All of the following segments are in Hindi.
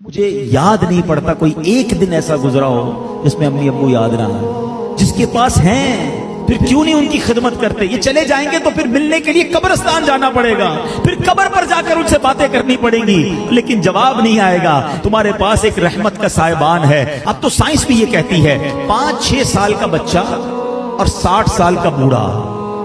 मुझे याद नहीं पड़ता कोई एक दिन ऐसा गुजरा हो जिसमें अम्मी अब्बू याद ना आए। जिसके पास हैं फिर क्यों नहीं उनकी खिदमत करते। ये चले जाएंगे तो फिर मिलने के लिए कब्रिस्तान जाना पड़ेगा, फिर कब्र पर जाकर उनसे बातें करनी पड़ेंगी, लेकिन जवाब नहीं आएगा। तुम्हारे पास एक रहमत का साहिबान है। अब तो साइंस भी ये कहती है 5-6 साल का बच्चा और 60 साल का बूढ़ा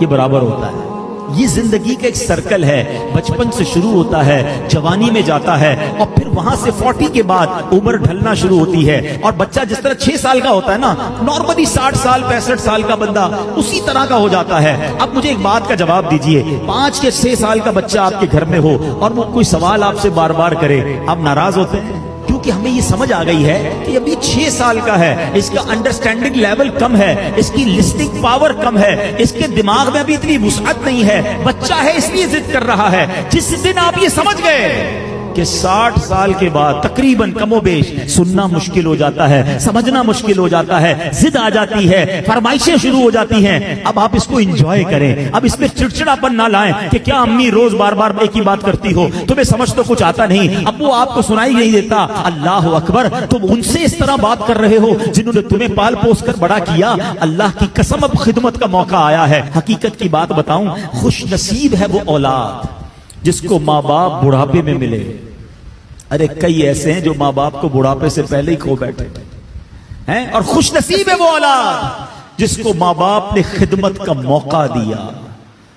ये बराबर होता है। ये जिंदगी का एक सर्कल है, बचपन से शुरू होता है, जवानी में जाता है और फिर वहां से 40 के बाद उम्र ढलना शुरू होती है। और बच्चा जिस तरह 6 साल का होता है ना, नॉर्मली 60 साल 65 साल का बंदा उसी तरह का हो जाता है। अब मुझे एक बात का जवाब दीजिए, 5 या 6 साल का बच्चा आपके घर में हो और वो कोई सवाल आपसे बार बार करे, आप नाराज होते हैं? क्योंकि हमें ये समझ आ गई है कि अभी 6 साल का है, इसका अंडरस्टैंडिंग लेवल कम है, इसकी लिस्टिंग पावर कम है, इसके दिमाग में भी इतनी वुसअत नहीं है, बच्चा है इसलिए जिद कर रहा है। जिस दिन आप ये समझ गए कि 60 साल के बाद तकरीबन कमोबेश सुनना मुश्किल हो जाता है, समझना मुश्किल हो जाता है, जिद आ जाती है, फरमाइशें शुरू हो जाती हैं, अब आप इसको एंजॉय करें। अब इसमें चिड़चिड़ापन ना लाएं कि क्या अम्मी रोज बार बार एक ही बात करती हो, तुम्हें समझ तो कुछ आता नहीं, अब वो आपको सुनाई नहीं देता। अल्लाह अकबर, तुम उनसे इस तरह बात कर रहे हो जिन्होंने तुम्हें पाल पोस कर बड़ा किया। अल्लाह की कसम अब खिदमत का मौका आया है। हकीकत की बात बताऊं, खुश नसीब है वो औलाद जिसको माँ बाप बुढ़ापे में मिले। अरे कई ऐसे हैं जो माँ बाप को बुढ़ापे से पहले ही खो बैठे हैं, और खुश नसीब है वो औलाद जिसको माँ बाप ने खिदमत का मौका दिया।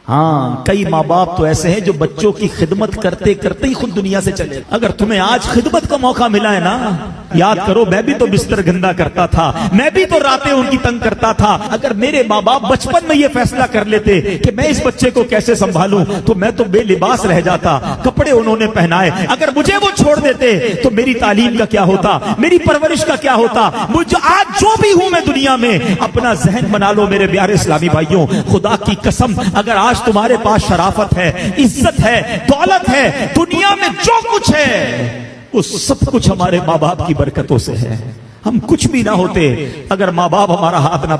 हाँ, कई माँ बाप तो ऐसे हैं जो बच्चों की खिदमत करते करते ही खुद दुनिया से चले। अगर तुम्हें आज खिदमत का मौका मिला है ना, याद करो मैं भी तो बिस्तर गंदा करता था, मैं भी तो रातें उनकी तंग करता था। अगर मेरे माँ बाप बचपन में ये फैसला कर लेते कि मैं इस बच्चे को कैसे संभालूं, तो मैं तो बेलिबास रह जाता। कपड़े उन्होंने पहनाए, अगर मुझे वो छोड़ देते तो मेरी तालीम का क्या होता, मेरी परवरिश का क्या होता। मुझे आज जो भी हूं मैं दुनिया में, अपना जहन बना लो मेरे प्यारे इस्लामी भाइयों। खुदा की कसम, अगर आज तुम्हारे पास शराफत है, इज्जत है, दौलत है, दुनिया में जो कुछ है वो सब कुछ हमारे माँ बाप की बरकतों से है। हम कुछ भी ना होते अगर माँ बाप हमारा हाथ ना